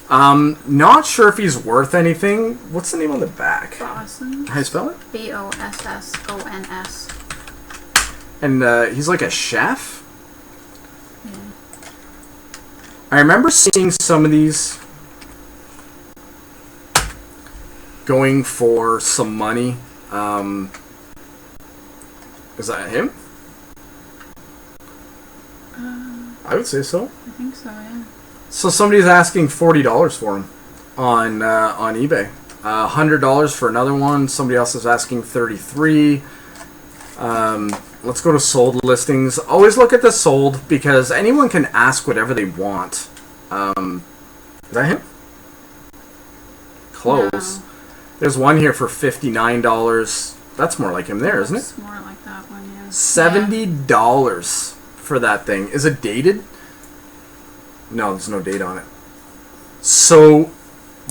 Not sure if he's worth anything. What's the name on the back? Bossons. How do you spell it? Bossons. And he's like a chef? Yeah. I remember seeing some of these going for some money. Is that him? I would say so. I think so, yeah. So somebody's asking $40 for him on eBay. $100 for another one. Somebody else is asking $33. Let's go to sold listings. Always look at the sold, because anyone can ask whatever they want. Is that him? Close. No. There's one here for $59. That's more like him there, isn't it? It's more like that one, yeah. $70 for that thing. Is it dated? No, there's no date on it. So,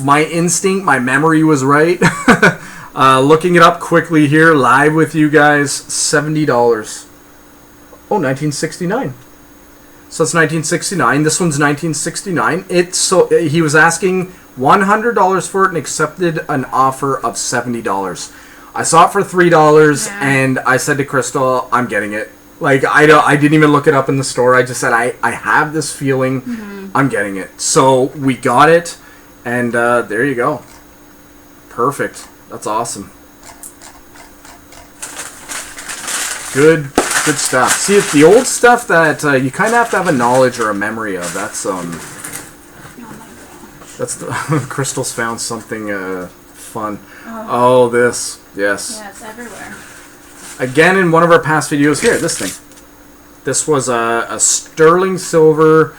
my instinct, my memory was right. Looking it up quickly here, live with you guys, $70. Oh, 1969. So it's 1969. This one's 1969. He was asking $100 for it and accepted an offer of $70. I saw it for $3, and I said to Crystal, I'm getting it. Like, I didn't even look it up in the store. I just said, I have this feeling, I'm getting it. So we got it, and there you go. Perfect. That's awesome. Good stuff. See, it's the old stuff that you kind of have to have a knowledge or a memory of. That's the Crystal's found something fun. Oh, this. Yes. Yeah, it's everywhere. Again, in one of our past videos, here, this thing. This was a sterling silver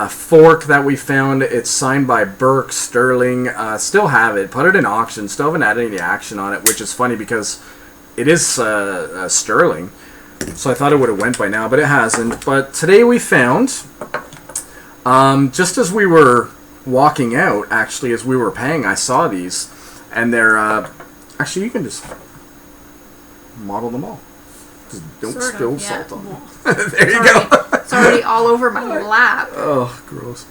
fork that we found. It's signed by Burke Sterling. Still have it. Put it in auction. Still haven't had any action on it, which is funny because it is sterling. So I thought it would have went by now, but it hasn't. But today we found, just as we were walking out, actually, as we were paying, I saw these. And they're, actually, you can just model them all. Just don't spill salt on them. There you go. It's already all over my lap. Oh, gross.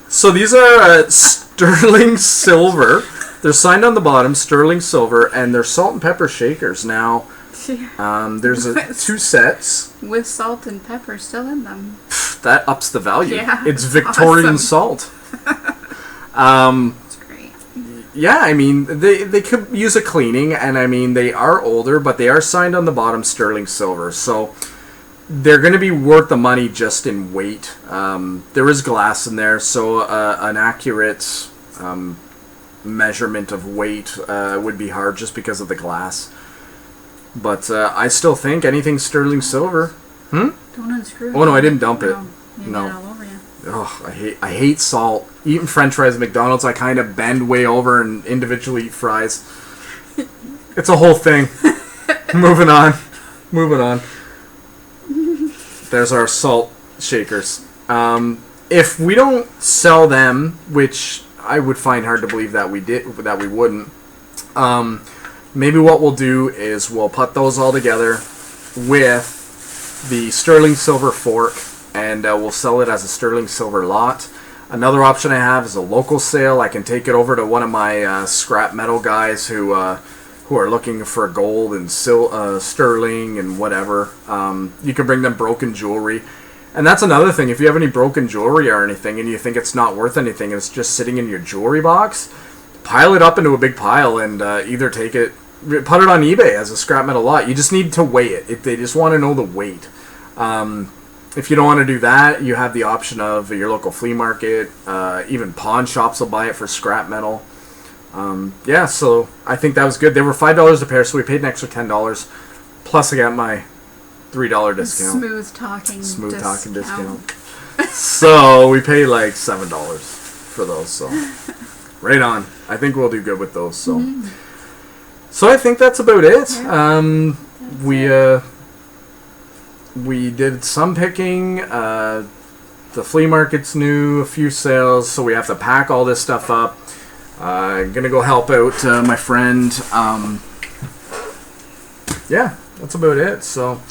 So these are sterling silver. They're signed on the bottom, sterling silver, and they're salt and pepper shakers. Now, there's two sets. With salt and pepper still in them. That ups the value. Yeah, it's Victorian salt. That's great. Yeah, I mean, they could use a cleaning, and I mean, they are older, but they are signed on the bottom sterling silver, so they're going to be worth the money just in weight. There is glass in there, so an accurate measurement of weight would be hard just because of the glass. But I still think anything sterling silver. Don't unscrew. Oh no, I didn't dump it. No. All over you. Oh, I hate salt. Eating French fries at McDonald's, I kind of bend way over and individually eat fries. It's a whole thing. Moving on. There's our salt shakers. If we don't sell them, which I would find hard to believe that we wouldn't. Maybe what we'll do is we'll put those all together with the sterling silver fork, and we'll sell it as a sterling silver lot. Another option I have is a local sale. I can take it over to one of my scrap metal guys who are looking for gold and sterling and whatever. You can bring them broken jewelry. And that's another thing. If you have any broken jewelry or anything and you think it's not worth anything and it's just sitting in your jewelry box, pile it up into a big pile and either put it on eBay as a scrap metal lot. You just need to weigh it. They just want to know the weight. If you don't want to do that, you have the option of your local flea market. Even pawn shops will buy it for scrap metal. Yeah, so I think that was good. They were $5 a pair, so we paid an extra $10. Plus I got my $3 discount. Smooth talking discount. So we paid like $7 for those. So right on. I think we'll do good with those. So so I think that's about it. We did some picking. The flea market's new. A few sales. So we have to pack all this stuff up. I'm gonna go help out my friend. Yeah, that's about it. So.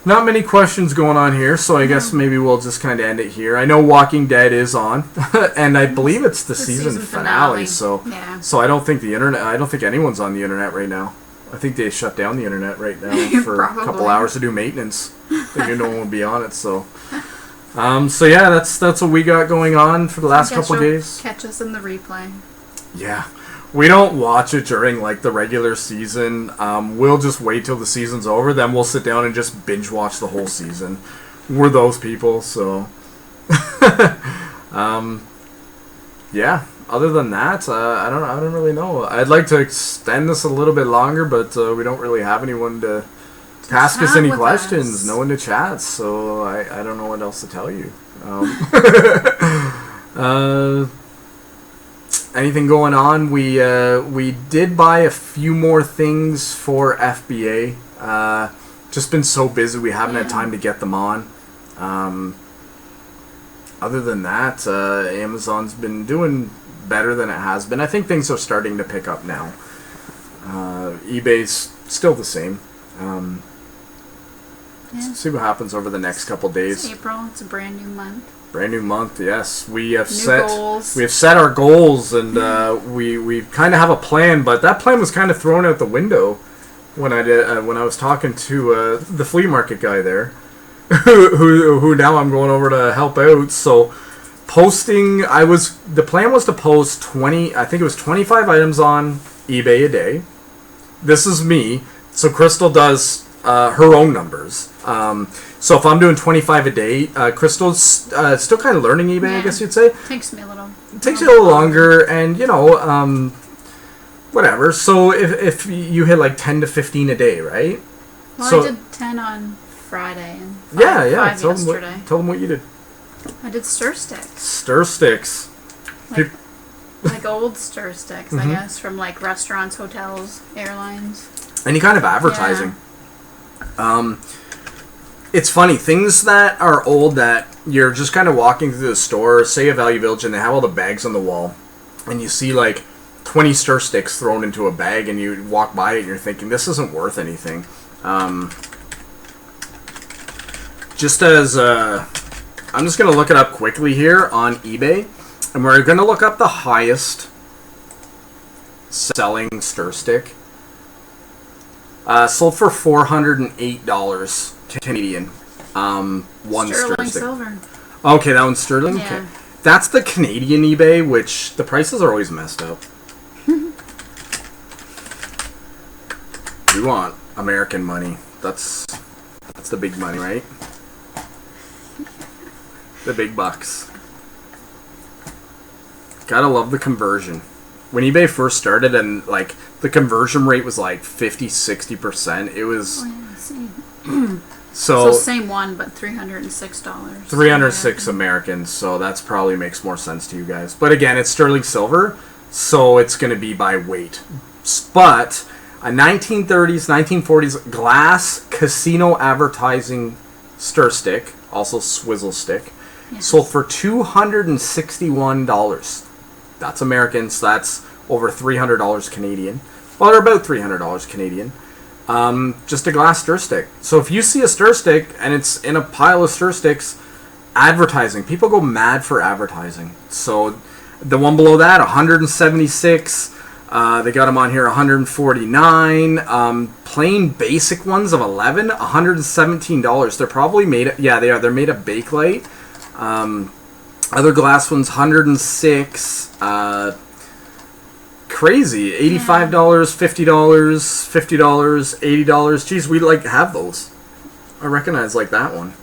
Not many questions going on here, so I guess maybe we'll just kind of end it here. I know Walking Dead is on, and I believe it's the season finale. So I don't think I don't think anyone's on the internet right now. I think they shut down the internet right now for a couple hours to do maintenance. I think no one will be on it. So yeah, that's what we got going on for the last couple of days. Catch us in the replay. Yeah. We don't watch it during like the regular season. We'll just wait till the season's over. Then we'll sit down and just binge watch the whole season. We're those people, so yeah. Other than that, I don't really know. I'd like to extend this a little bit longer, but we don't really have anyone to ask us any questions. No one to chat, so I don't know what else to tell you. Anything going on? We did buy a few more things for FBA. Just been so busy we haven't had time to get them on. Other than that, Amazon's been doing better than it has been. I think things are starting to pick up now. eBay's still the same. So see what happens over the next couple days. It's April. It's a brand new month. Brand new month, yes. We have goals. set our goals, and we kind of have a plan, but that plan was kind of thrown out the window when I was talking to the flea market guy there, who now I'm going over to help out. So the plan was to post 25 items on eBay a day. This is me. So Crystal does her own numbers. So if I'm doing 25 a day, Crystal's still kind of learning eBay, I guess you'd say. Takes me a little. It takes you a little longer, and whatever. So if you hit like 10 to 15 a day, right? Well, so, I did 10 on Friday and 5 Tell yesterday. Tell them what you did. I did stir sticks. Stir sticks. Like old stir sticks, I guess, from like restaurants, hotels, airlines. Any kind of advertising. Yeah. It's funny, things that are old that you're just kind of walking through the store, say a Value Village, and they have all the bags on the wall, and you see like 20 stir sticks thrown into a bag, and you walk by it and you're thinking, this isn't worth anything. Just as I'm just going to look it up quickly here on eBay, and we're going to look up the highest selling stir stick. Sold for $408 Canadian. One Sterling stir stick. silver. Okay, that one's sterling? Yeah. Okay. That's the Canadian eBay, which the prices are always messed up. We want American money. That's the big money, right? The big bucks. Gotta love the conversion. When eBay first started and like the conversion rate was like 50-60%, it was so same one but $306. 306 Americans, so that's probably makes more sense to you guys. But again, it's sterling silver, so it's going to be by weight. But a 1930s, 1940s glass casino advertising stir stick, also swizzle stick, sold for $261. That's American, so that's over $300 Canadian. Well, they're about $300 Canadian. Just a glass stir stick. So if you see a stir stick and it's in a pile of stir sticks, advertising. People go mad for advertising. So the one below that, 176. They got them on here, 149. Plain basic ones of 11, $117. They're probably made. Yeah, they are. They're made of Bakelite. Other glass ones, 106. Crazy, $85, $50, $50, $80. Geez, we like have those. I recognize like that one.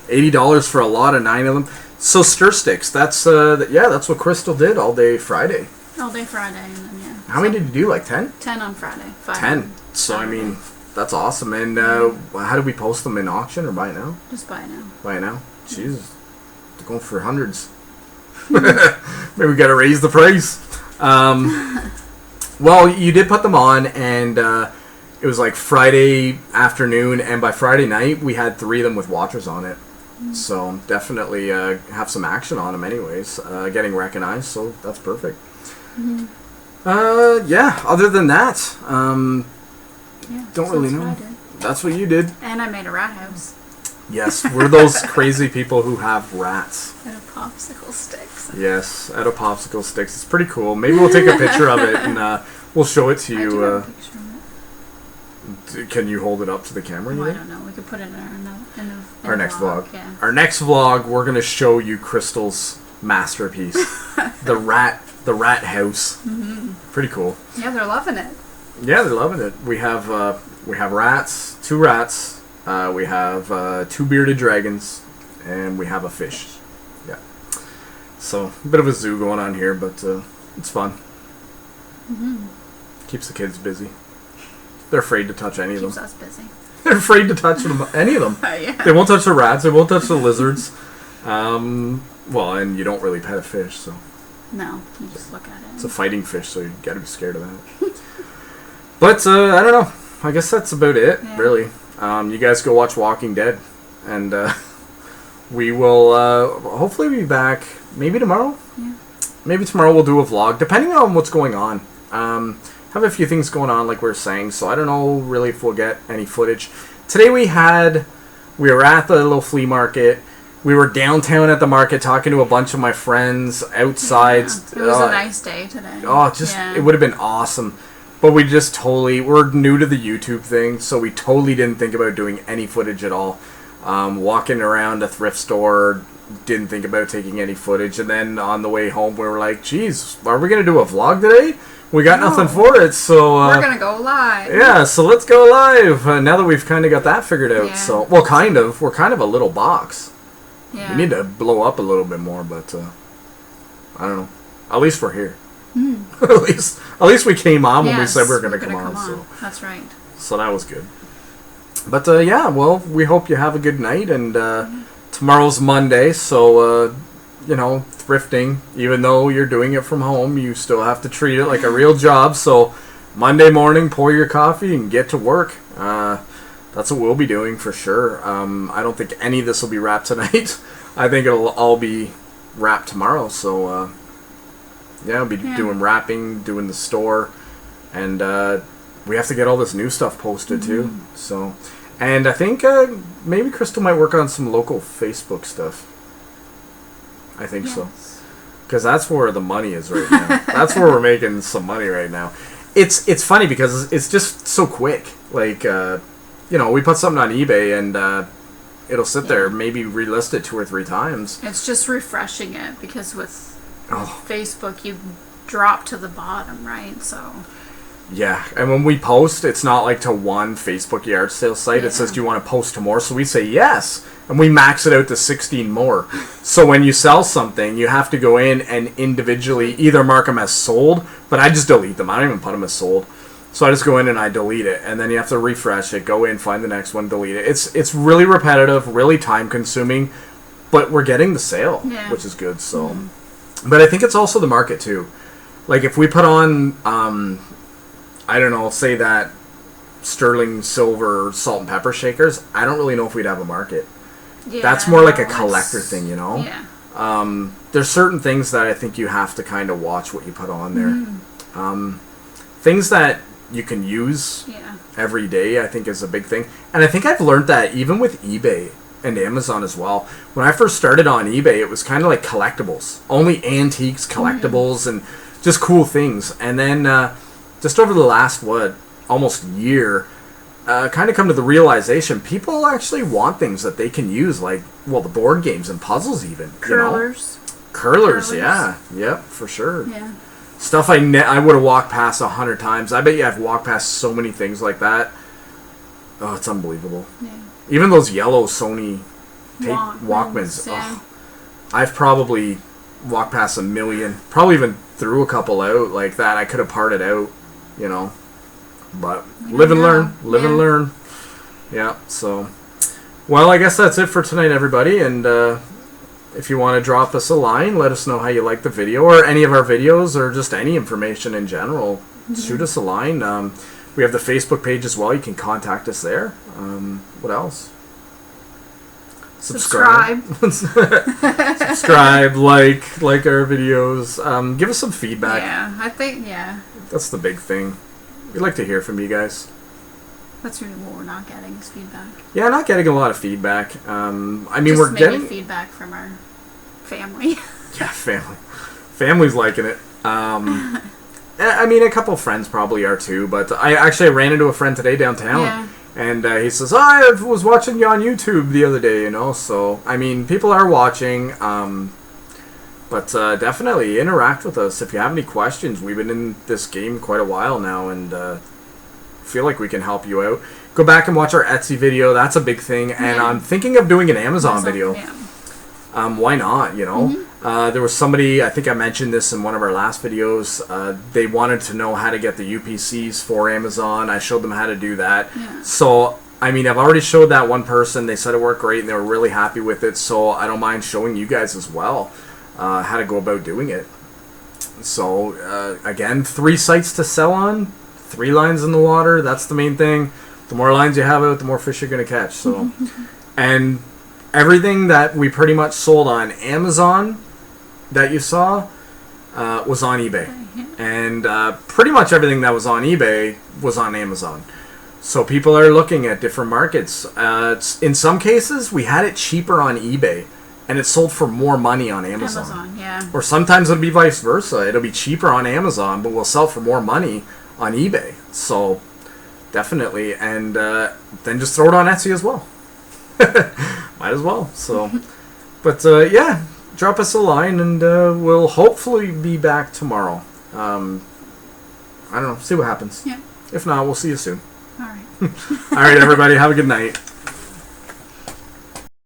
$80 for a lot of 9 of them. So stir sticks. That's that's what Crystal did all day Friday. All day Friday, and then How many did you do? Like 10? 10 on Friday. 5 10. So I mean, that's awesome. And how do we post them in auction or buy it now? Just buy it now. Buy it now. Jesus, they're going for hundreds. Maybe we got to raise the price. Well, you did put them on, and it was like Friday afternoon, and by Friday night, we had 3 of them with watchers on it. So definitely have some action on them anyways, getting recognized, so that's perfect. Other than that, don't really know. That's what you did. And I made a rat house. Yes, we're those crazy people who have rats. Out of popsicle sticks. Yes, out of popsicle sticks. It's pretty cool. Maybe we'll take a picture of it and we'll show it to you. I do have a picture of it. Can you hold it up to the camera? I don't know. We could put it in our next vlog. Yeah. Our next vlog, we're gonna show you Crystal's masterpiece, the rat house. Pretty cool. Yeah, they're loving it. Yeah, they're loving it. We have rats, 2 rats. We have 2 bearded dragons, and we have a fish. Yeah. So a bit of a zoo going on here, but it's fun. Keeps the kids busy. They're afraid to touch any of them. Keeps us busy. They're afraid to touch any of them. Yeah. They won't touch the rats. They won't touch the lizards. Well, and you don't really pet a fish, so. No, you just look at it. It's a fighting fish, so you gotta be scared of that. But I don't know. I guess that's about it, really. You guys go watch Walking Dead, and we will hopefully be back maybe tomorrow. Yeah. Maybe tomorrow we'll do a vlog, depending on what's going on. Have a few things going on, like we were saying, so I don't know really if we'll get any footage. Today we were at the little flea market. We were downtown at the market talking to a bunch of my friends outside. Yeah, it was a nice day today. It would have been awesome. But we just we're new to the YouTube thing, so we totally didn't think about doing any footage at all. Walking around a thrift store, didn't think about taking any footage. And then on the way home, we were like, geez, are we going to do a vlog today? We got nothing for it, so... we're going to go live. Yeah, so let's go live. Now that we've kind of got that figured out. So, well, kind of. We're kind of a little box. Yeah. We need to blow up a little bit more, but I don't know. At least we're here. At least we came on when we said we were going to come on. So that's right. So that was good. But yeah, well, we hope you have a good night, and tomorrow's Monday, so thrifting, even though you're doing it from home, you still have to treat it like a real job. So Monday morning, pour your coffee and get to work. That's what we'll be doing for sure. I don't think any of this will be wrapped tonight. I think it'll all be wrapped tomorrow. So I'll be doing wrapping, doing the store, and we have to get all this new stuff posted too. So, and I think maybe Crystal might work on some local Facebook stuff. I think so, because that's where the money is right now. That's where we're making some money right now. It's funny because it's just so quick. Like we put something on eBay and it'll sit there, maybe relist it 2 or 3 times. It's just refreshing it, because with Facebook you drop to the bottom, right? So yeah, and when we post, it's not like to one Facebook yard sale site. It says, do you want to post to more? So we say yes, and we max it out to 16 more. So when you sell something, you have to go in and individually either mark them as sold, but I just delete them. I don't even put them as sold. So I just go in and I delete it, and then you have to refresh it, go in, find the next one, delete it. It's really repetitive, really time consuming, but we're getting the sale, which is good. So, but I think it's also the market too. Like if we put on, I don't know, say that sterling silver salt and pepper shakers, I don't really know if we'd have a market. Yeah, that's more like a collector thing, Yeah. There's certain things that I think you have to kind of watch what you put on there. Things that you can use every day, I think, is a big thing. And I think I've learned that even with eBay and Amazon as well. When I first started on eBay, it was kind of like collectibles. Only antiques, collectibles, and just cool things. And then just over the last, almost year, kind of come to the realization people actually want things that they can use, like, the board games and puzzles even. Curlers. Curlers, yeah. Yep, for sure. Yeah. Stuff I would have walked past 100 times. I bet you I've walked past so many things like that. Oh, it's unbelievable. Yeah. Even those yellow Sony Walkmans. Yeah. I've probably walked past 1 million. Probably even threw a couple out like that. I could have parted out, But live and learn. Live and learn. Yeah, so. Well, I guess that's it for tonight, everybody. And if you want to drop us a line, let us know how you like the video or any of our videos or just any information in general. Shoot us a line. We have the Facebook page as well. You can contact us there. What else? Subscribe. Subscribe, like our videos. Give us some feedback. Yeah, I think, that's the big thing. We'd like to hear from you guys. That's really what we're not getting is feedback. Yeah, not getting a lot of feedback. We're getting feedback from our family. Yeah, family. Family's liking it. A couple friends probably are too, but I ran into a friend today downtown, and he says, I was watching you on YouTube the other day, so, people are watching, but definitely interact with us if you have any questions. We've been in this game quite a while now, and feel like we can help you out. Go back and watch our Etsy video. That's a big thing, and I'm thinking of doing an Amazon video. Why not, there was somebody, I think I mentioned this in one of our last videos, they wanted to know how to get the UPCs for Amazon. I showed them how to do that. So, I've already showed that one person. They said it worked great and they were really happy with it, so I don't mind showing you guys as well how to go about doing it. So, again, 3 sites to sell on, 3 lines in the water. That's the main thing. The more lines you have out, the more fish you're going to catch. So, and everything that we pretty much sold on Amazon that you saw was on eBay. And pretty much everything that was on eBay was on Amazon. So people are looking at different markets. In some cases, we had it cheaper on eBay and it's sold for more money on Amazon. Amazon, yeah. Or sometimes it'll be vice versa. It'll be cheaper on Amazon, but we'll sell for more money on eBay. So definitely, and then just throw it on Etsy as well. Might as well. So, but yeah, drop us a line, and we'll hopefully be back tomorrow. I don't know. See what happens. Yeah. If not, we'll see you soon. All right. All right, everybody. Have a good night.